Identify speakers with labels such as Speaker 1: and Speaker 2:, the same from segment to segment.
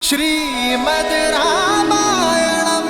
Speaker 1: श्रीमद् रामायणम्।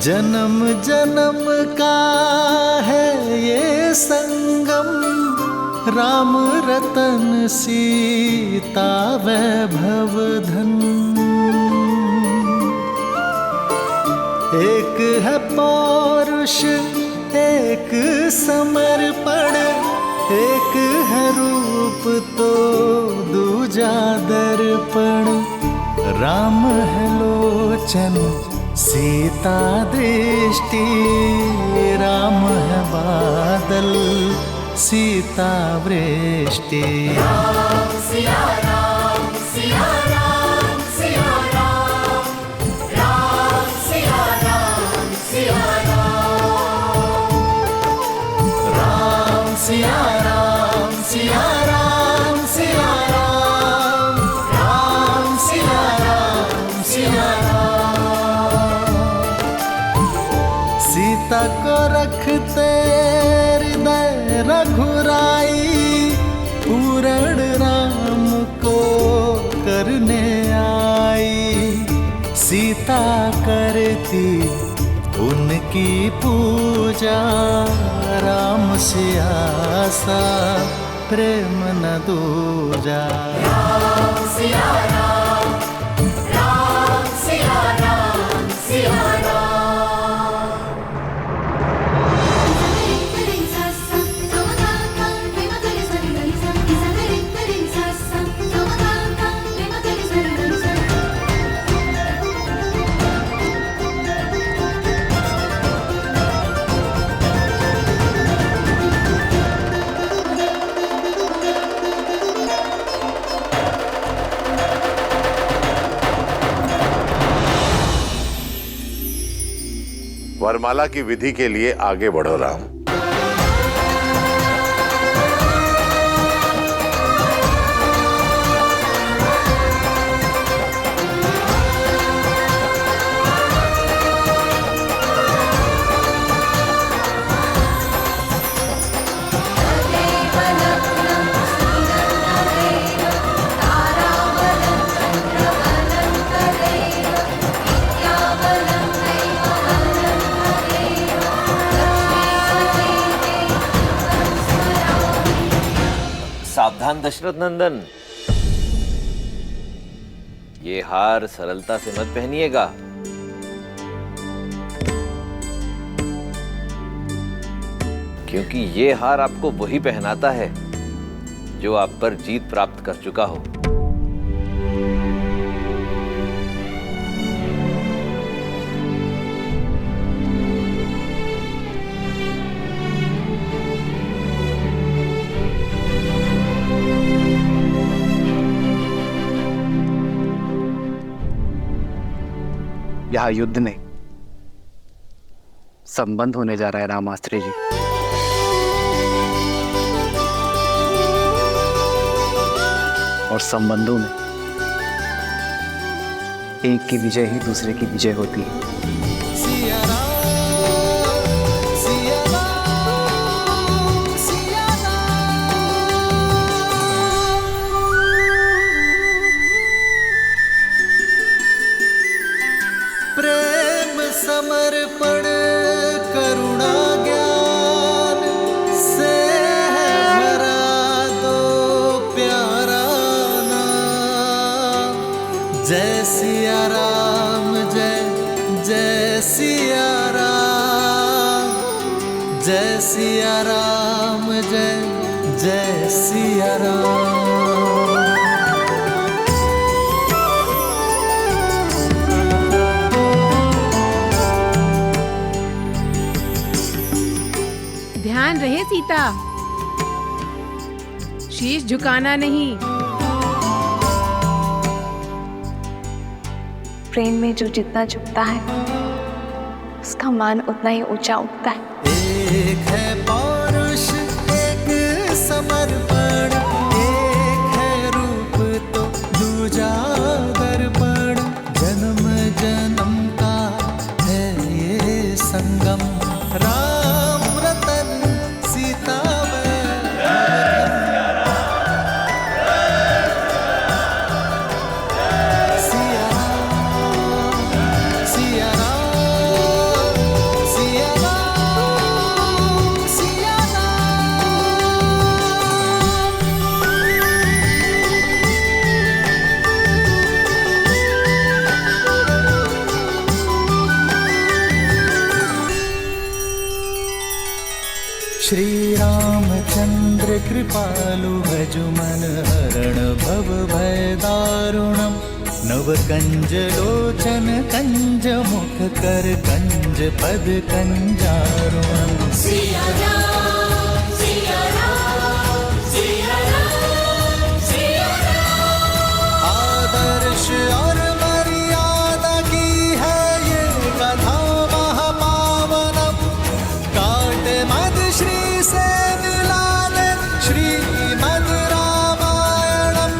Speaker 1: जन्म जन्म का है ये संगम, राम रतन सीता वैभव धन। एक है पौरुष एक समर्पण, एक है रूप तो दूजा दर्पण। राम है लोचन सीता दृष्टि, राम है बादल सीता वृष्टि।
Speaker 2: राम सिया राम सिया राम सिया राम, राम सिया राम सिया राम,
Speaker 1: राम सिया राम सिया राम सिया राम, राम सिया राम सिया राम। सीता को रखते हृदय रघुराई, पूर्ण राम को करने आई। सीता करती उनकी पूजा, राम से आसा प्रेम न दूजा।
Speaker 2: राम सिया राम, राम सिया राम सिया राम।
Speaker 3: वरमाला की विधि के लिए आगे बढ़ो राम।
Speaker 4: सावधान दशरथ नंदन, ये हार सरलता से मत पहनिएगा। क्योंकि ये हार आपको वही पहनाता है जो आप पर जीत प्राप्त कर चुका हो।
Speaker 5: यहाँ युद्ध नहीं, संबंध होने जा रहा है रामास्त्री जी। और संबंधों में एक की विजय ही दूसरे की विजय होती है।
Speaker 1: समर्पण करुणा ज्ञान से भरा दो प्यारा नाम। जय सिया राम जय जय सिया राम, जय सिया राम जय जय सिया राम।
Speaker 6: ध्यान रहे सीता, शीश झुकाना नहीं।
Speaker 7: प्रेम में जो जितना झुकता है उसका मान उतना ही ऊंचा उठता है।
Speaker 1: एक है पौरुष, एक समर्पण, एक है रूप तो दूजा दर्पण। जन्म जन्म का है ये संगम, राम रतन सीता सिया सिया सिया सिया। श्री रामचंद्र कृपालु भजु मन हरण भव भय दारुणम। नव कंज लोचन कंज मुख कर कंज पद कंजारुणम।
Speaker 2: सिया राम सिया राम सिया राम सिया राम।
Speaker 1: आदर्श और मर्यादा की है ये कथा महापावनम। काट मद श्री से मिला दे श्रीमद् रामायणम,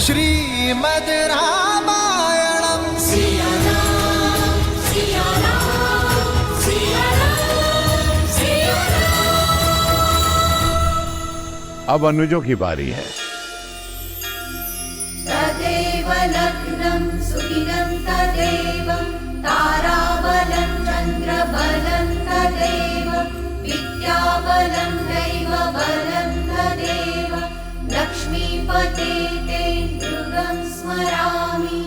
Speaker 1: श्रीमद् रामायणम।
Speaker 2: सिया राम सिया राम सिया राम सिया राम।
Speaker 3: अब अनुजों की बारी है।
Speaker 2: तदेव लग्नं सुदिनं तदेव ताराबलं चन्द्रबलं तदेव विद्याबलं दैवबलं तदेव लक्ष्मीपते ते नृगं स्मरामि।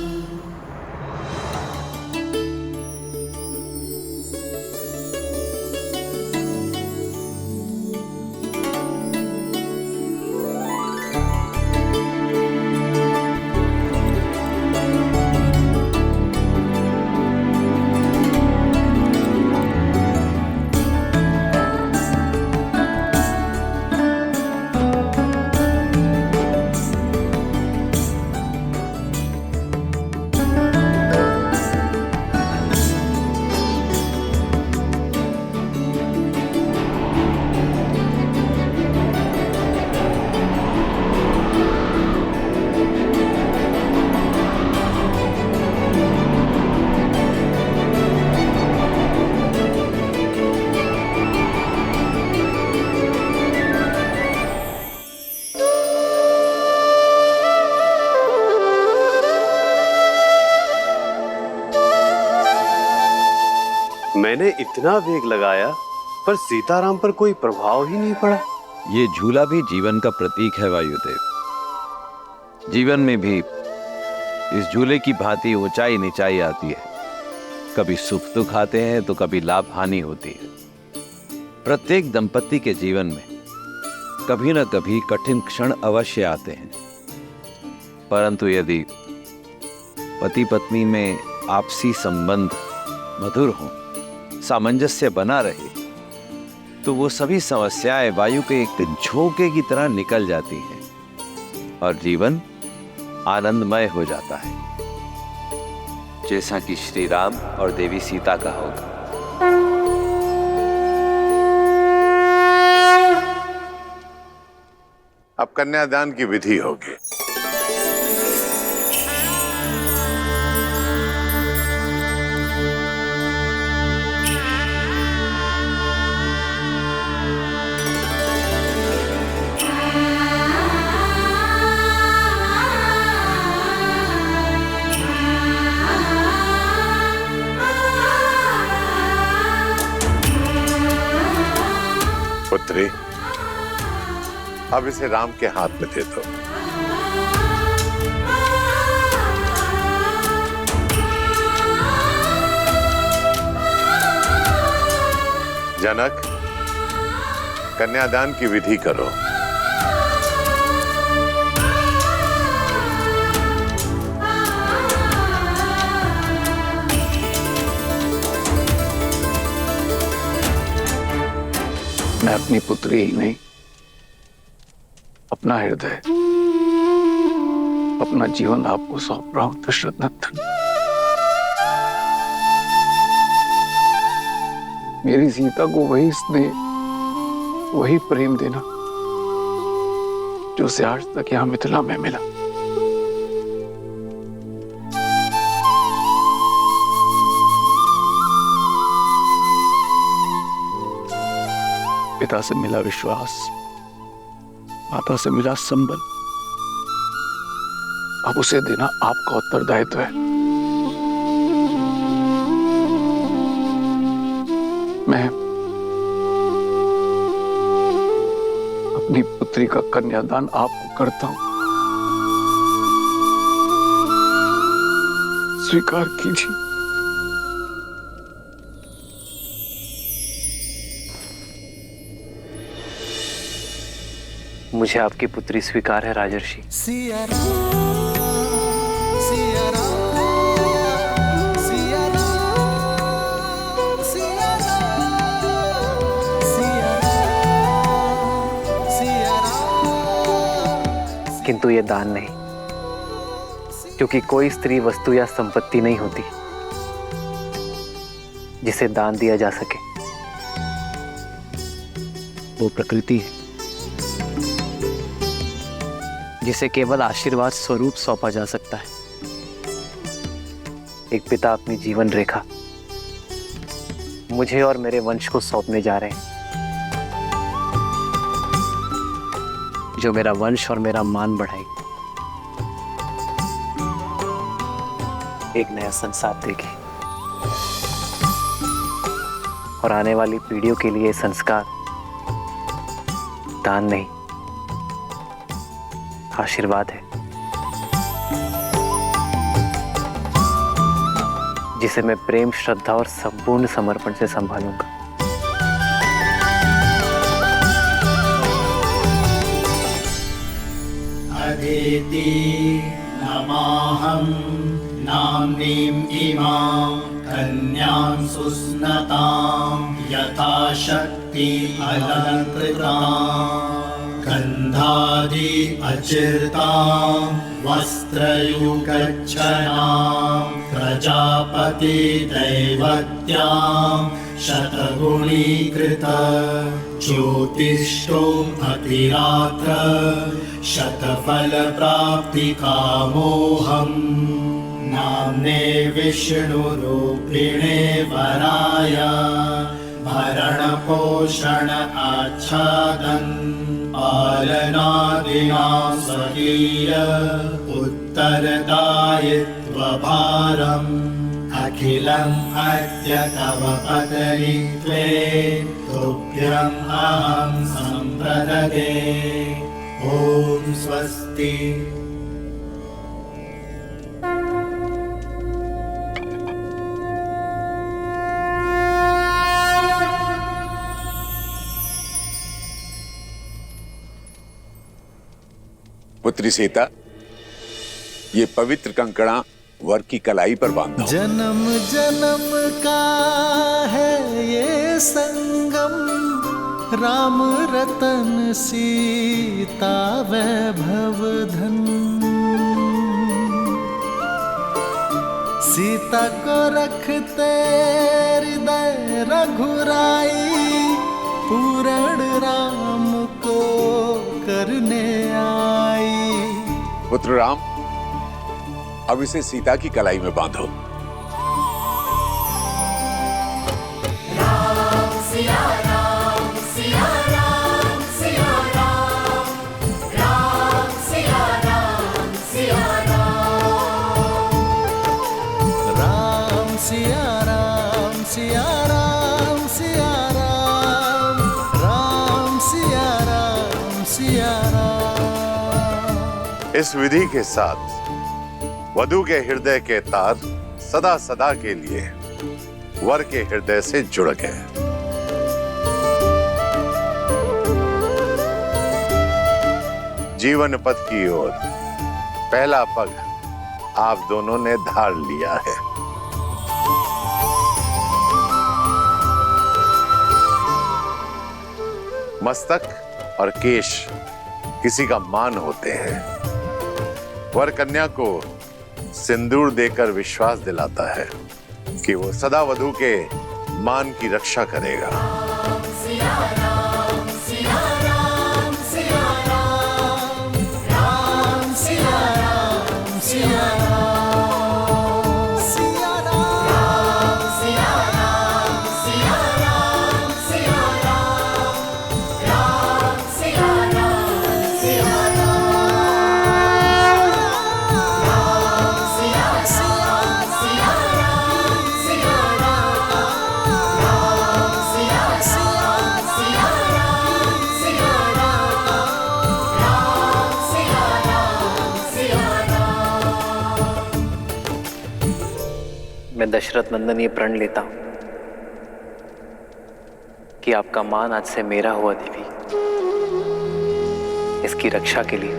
Speaker 8: मैंने इतना वेग लगाया पर सीताराम पर कोई प्रभाव ही नहीं पड़ा।
Speaker 4: ये झूला भी जीवन का प्रतीक है वायुदेव। जीवन में भी इस झूले की भांति ऊंचाई नीचाई आती है। कभी सुख दुख आते हैं तो कभी लाभ हानि होती है। प्रत्येक दंपति के जीवन में कभी न कभी कठिन क्षण अवश्य आते हैं, परंतु यदि पति पत्नी में आपसी संबंध मधुर हो, सामंजस्य बना रहे, तो वो सभी समस्याएं वायु के एक झोंके की तरह निकल जाती हैं और जीवन आनंदमय हो जाता है, जैसा कि श्री राम और देवी सीता का होगा।
Speaker 3: अब कन्यादान की विधि होगी। पुत्री, अब इसे राम के हाथ में दे दो। जनक, कन्यादान की विधि करो।
Speaker 5: मैं अपनी पुत्री ही नहीं, अपना हृदय, अपना जीवन आपको सौंप रहा हूं दशरथ नंदन। मेरी सीता को वही स्नेह, वही प्रेम देना जो उसे आज तक यहां मिथिला में मिला। पिता से मिला विश्वास, माता से मिला संबल, अब उसे देना आपका उत्तरदायित्व है। मैं अपनी पुत्री का कन्यादान आपको करता हूं, स्वीकार कीजिए। मुझे आपकी पुत्री स्वीकार है राजर्षि।
Speaker 1: सिया राम, सिया राम, सिया राम, सिया राम, सिया राम, सिया राम।
Speaker 5: किंतु ये दान नहीं, क्योंकि कोई स्त्री वस्तु या संपत्ति नहीं होती जिसे दान दिया जा सके। वो प्रकृति है जिसे केवल आशीर्वाद स्वरूप सौंपा जा सकता है। एक पिता अपनी जीवन रेखा मुझे और मेरे वंश को सौंपने जा रहे हैं, जो मेरा वंश और मेरा मान बढ़ाए, एक नया संसार देगी और आने वाली पीढ़ियों के लिए संस्कार दान नहीं, आशीर्वाद है, जिसे मैं प्रेम, श्रद्धा और संपूर्ण समर्पण से संभालूंगा।
Speaker 1: अदिति नमाहं नाम्नीं इमां कन्यां सुस्नतां यथा शक्ति अलङ्कृतां गन्धादि अचिर्तां वस्त्रयुगच्छनां प्रजापति दैवत्यां शतगुणीकृत ज्योतिष्ठोम् अतिरात्र शतफलप्राप्तिकामोऽहम् नाम्ने विष्णुरूपिणे वराय भरणपोषण आच्छादन् पालनादिना स्वकीय उत्तरदायित्वभारम् अखिलम् अद्य तव पत्नीत्वे तुभ्यम् अहं सम्प्रददे। ॐ स्वस्ति।
Speaker 3: पुत्री सीता, ये पवित्र कंकड़ा वर की कलाई पर बांधो।
Speaker 1: जन्म जन्म का है ये संगम, राम रतन सीता वैभव धन। सीता को रखते हृदय रघुराई, पूर्ण राम को करने आई।
Speaker 3: पुत्र राम, अब इसे सीता की कलाई में बांधो।
Speaker 2: राम सिया राम, सिया राम, सिया राम, राम सिया राम, सिया राम,
Speaker 1: राम सिया राम, सिया राम, सिया राम, राम सिया राम, सिया राम।
Speaker 3: इस विधि के साथ वधू के हृदय के तार सदा सदा के लिए वर के हृदय से जुड़ गए। जीवन पथ की ओर पहला पग आप दोनों ने धार लिया है। मस्तक और केश किसी का मान होते हैं। वर कन्या को सिंदूर देकर विश्वास दिलाता है कि वो सदा वधू के मान की रक्षा करेगा।
Speaker 2: सिया राम सिया राम सिया राम राम सिया राम सिया राम
Speaker 1: सिया राम
Speaker 2: राम सिया राम सिया राम सिया राम राम सिया राम सिया राम राम सिया राम सिया राम सिया राम राम सिया राम सिया राम सिया राम राम सिया राम सिया राम।
Speaker 5: मैं दशरथ नंदन ये प्रण लेता हूं कि आपका मान आज से मेरा हुआ देवी। इसकी रक्षा के लिए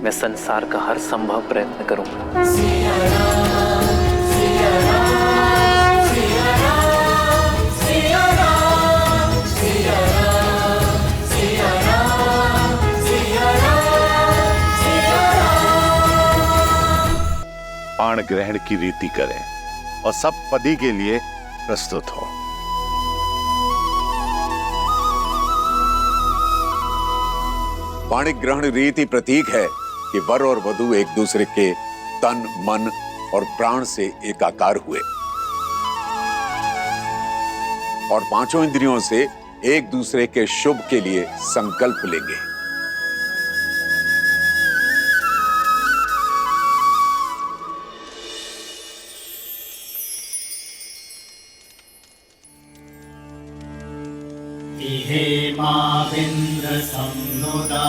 Speaker 5: मैं संसार का हर संभव प्रयत्न करूंगा।
Speaker 2: सिया राम सिया राम सिया राम सिया राम सिया राम सिया राम सिया राम सिया राम।
Speaker 3: बाण ग्रहण की रीति करें और सब पदी के लिए प्रस्तुत हो।
Speaker 9: पाणिक ग्रहण रीति प्रतीक है कि वर और वधू एक दूसरे के तन, मन और प्राण से एकाकार हुए और पांचों इंद्रियों से एक दूसरे के शुभ के लिए संकल्प लेंगे।
Speaker 10: हेमाविन्द्र संनुदा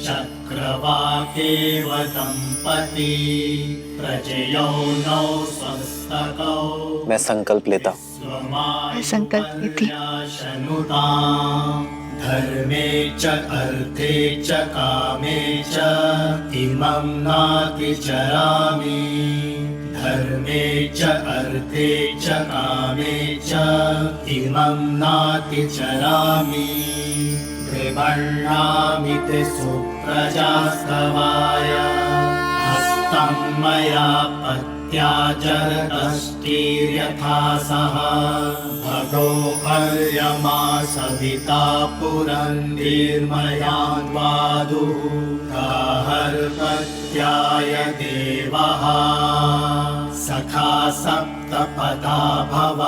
Speaker 10: चक्रवाकेव दंपती प्रजयो नौ स्वस्तकौ।
Speaker 5: मैं संकल्प लेता हूं।
Speaker 7: मैं संकल्प लेती हूं।
Speaker 10: धर्मे च अर्थे च कामे च इमं नातिचरामि। धर्मे च अर्थे च कामे च इमं नातिचरामि। त्रिवर्णामि ते सुप्रजास्तवाय हस्तं मया पत्या जरतष्टिर्यथा सह। भगो अर्यमा सविता पुरन्दीर्मयान्वादुः गाहर्पत्याय देवः। सखा सप्तपदा भव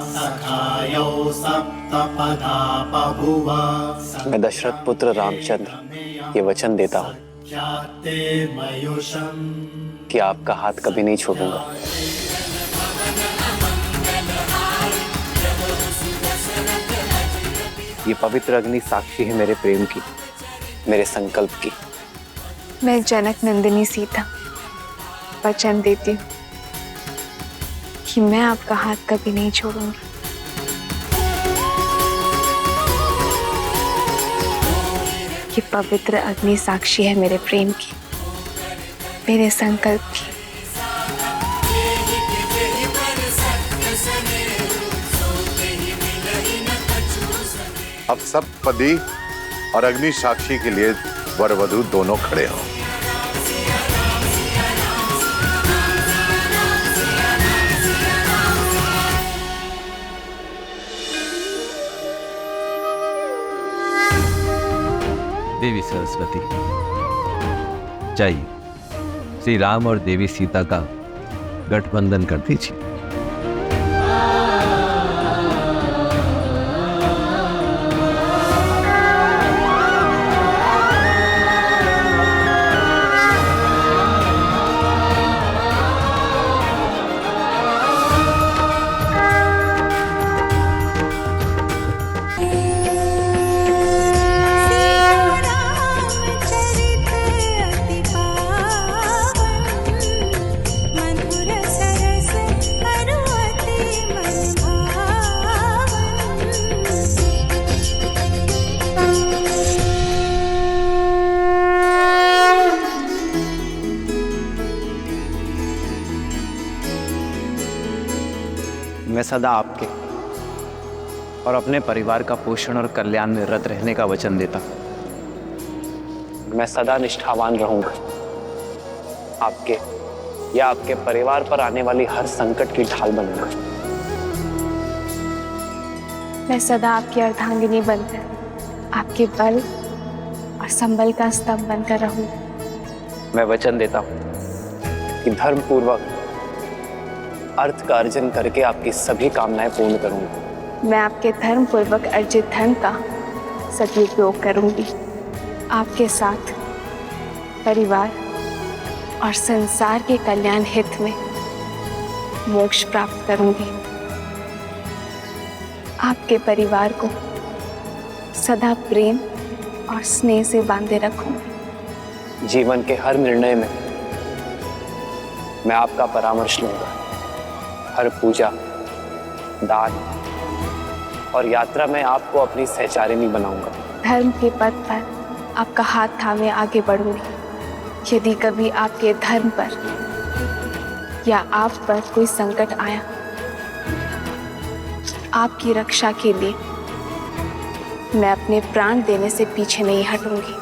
Speaker 10: सखायो सप्तपदा बभुव।
Speaker 5: मैं दशरथ पुत्र रामचंद्र ये वचन देता हूं कि आपका हाथ कभी नहीं छोड़ूंगा। ये पवित्र अग्नि साक्षी है मेरे प्रेम की, मेरे संकल्प की।
Speaker 7: मैं जनक नंदिनी सीता वचन देती हूँ कि मैं आपका हाथ कभी नहीं छोड़ूंगी। ये पवित्र अग्नि साक्षी है मेरे प्रेम की, मेरे संकल्प की।
Speaker 3: अब सब पदी और अग्नि साक्षी के लिए वर वधू दोनों खड़े हों।
Speaker 4: देवी सरस्वती, जाइए श्री राम और देवी सीता का गठबंधन कर दीजिए।
Speaker 5: मैं सदा आपके और अपने परिवार का पोषण और कल्याण में रत रहने का वचन देता हूं। मैं सदा निष्ठावान रहूंगा, आपके या आपके परिवार पर आने वाली हर संकट की ढाल बनूंगा।
Speaker 7: मैं सदा आपकी अर्धांगिनी बनकर आपके बल और संबल का स्तंभ बनकर रहूं।
Speaker 5: मैं वचन देता हूं कि धर्म पूर्वक अर्थ का अर्जन करके आपकी सभी कामनाएं पूर्ण करूंगा।
Speaker 7: मैं आपके धर्म पूर्वक अर्जित धन का सदुपयोग करूंगी। आपके साथ परिवार और संसार के कल्याण हित में मोक्ष प्राप्त करूंगी। आपके परिवार को सदा प्रेम और स्नेह से बांधे रखूंगी।
Speaker 5: जीवन के हर निर्णय में मैं आपका परामर्श लूंगा। हर पूजा, दान और यात्रा में आपको अपनी सहचारिणी बनाऊंगा।
Speaker 7: धर्म के पथ पर आपका हाथ थामे आगे बढ़ूंगी। यदि कभी आपके धर्म पर या आप पर कोई संकट आया, आपकी रक्षा के लिए मैं अपने प्राण देने से पीछे नहीं हटूंगी।